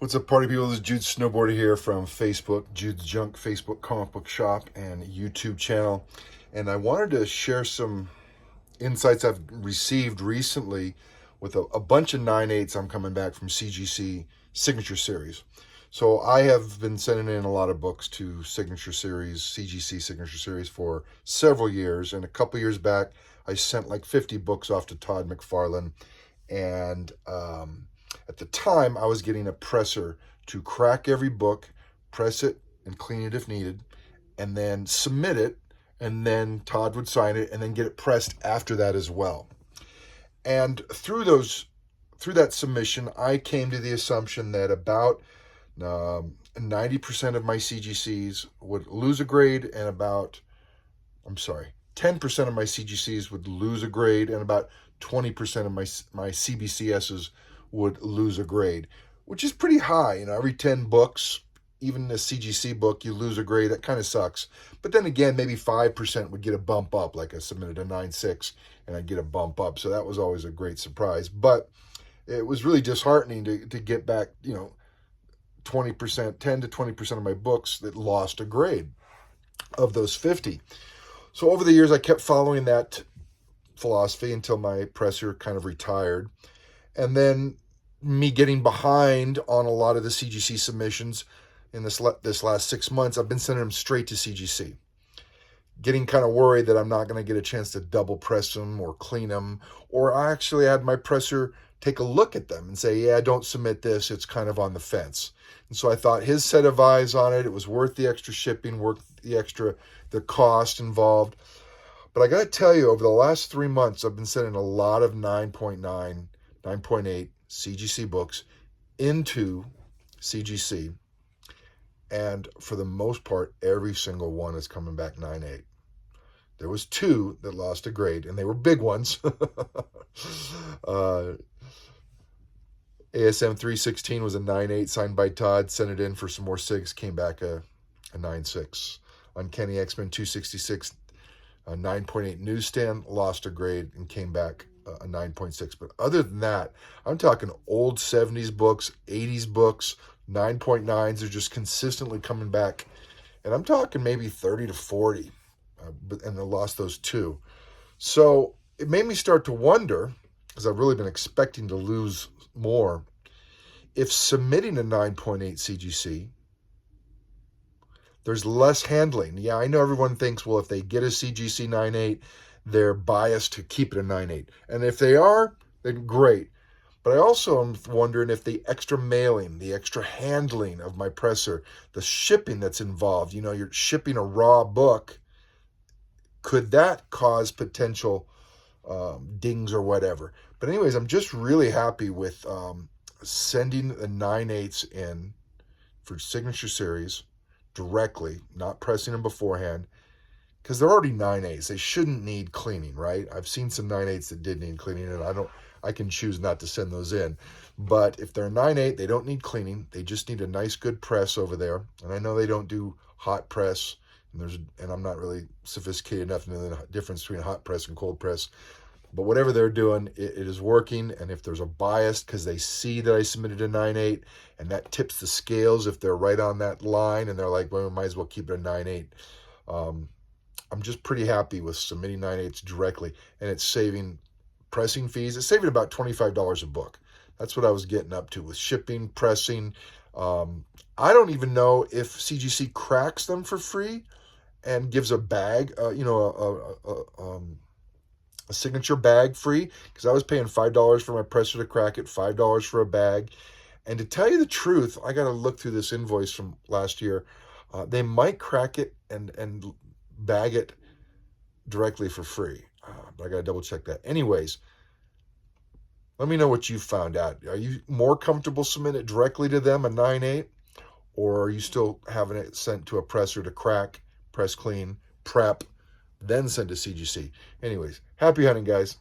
What's up, party people? This is Jude Snowboarder here from Facebook, Jude's Junk Facebook comic book shop and YouTube channel. And I wanted to share some insights I've received recently with a bunch of 9/8s I'm coming back from CGC Signature Series. So I have been sending in a lot of books to Signature Series, CGC Signature Series for several years. And a couple years back, I sent like 50 books off to Todd McFarlane. And at the time, I was getting a presser to crack every book, press it, and clean it if needed, and then submit it, and then Todd would sign it, and then get it pressed after that as well. And through that submission, I came to the assumption that about 90% of my CGCs would lose a grade, and 10% of my CGCs would lose a grade, and about 20% of my CBCSs would lose a grade, which is pretty high. You know, every 10 books, even a CGC book, you lose a grade. That kind of sucks. But then again, maybe 5% would get a bump up, like I submitted a 9.6 and I'd get a bump up. So that was always a great surprise. But it was really disheartening to get back, 20%, 10 to 20% of my books that lost a grade of those 50. So over the years, I kept following that philosophy until my presser kind of retired. And then me getting behind on a lot of the CGC submissions in this last 6 months, I've been sending them straight to CGC. Getting kind of worried that I'm not going to get a chance to double press them or clean them. Or I actually had my presser take a look at them and say, yeah, don't submit this. It's kind of on the fence. And so I thought his set of eyes on it was worth the extra shipping, worth the cost involved. But I got to tell you, over the last 3 months, I've been sending a lot of 9.9, 9.8 CGC books into CGC. And for the most part, every single one is coming back 9.8. There was 2 that lost a grade, and they were big ones. ASM 316 was a 9.8 signed by Todd, sent it in for some more SIGs, came back a 9.6. Uncanny X-Men 266, a 9.8 newsstand, lost a grade and came back a 9.6. But other than that, I'm talking old 70s books, 80s books, 9.9s are just consistently coming back. And I'm talking maybe 30 to 40, and I lost those 2. So it made me start to wonder, because I've really been expecting to lose more, if submitting a 9.8 CGC, there's less handling. Yeah, I know everyone thinks, well, if they get a CGC 9.8, they're biased to keep it a 9.8. And if they are, then great. But I also am wondering if the extra mailing, the extra handling of my presser, the shipping that's involved, you're shipping a raw book, could that cause potential dings or whatever? But anyways, I'm just really happy with sending the 9.8s in for Signature Series directly, not pressing them beforehand, because they're already 9.8s. They shouldn't need cleaning, right? I've seen some 9.8s that did need cleaning, and I can choose not to send those in. But if they're 9.8, they don't need cleaning. They just need a nice, good press over there. And I know they don't do hot press, and I'm not really sophisticated enough to know the difference between hot press and cold press. But whatever they're doing, it is working. And if there's a bias because they see that I submitted a 9.8, and that tips the scales if they're right on that line, and they're like, well, we might as well keep it a 9.8. I'm just pretty happy with submitting 9.8s directly, and it's saving pressing fees. It's saving about $25 a book. That's what I was getting up to with shipping, pressing. I don't even know if CGC cracks them for free and gives a bag, a signature bag free, because I was paying $5 for my presser to crack it, $5 for a bag. And to tell you the truth, I got to look through this invoice from last year. They might crack it and bag it directly for free. But I got to double check that. Anyways, let me know what you found out. Are you more comfortable submitting it directly to them, a 9.8? Or are you still having it sent to a presser to crack, press clean, prep, then send to CGC? Anyways, happy hunting, guys.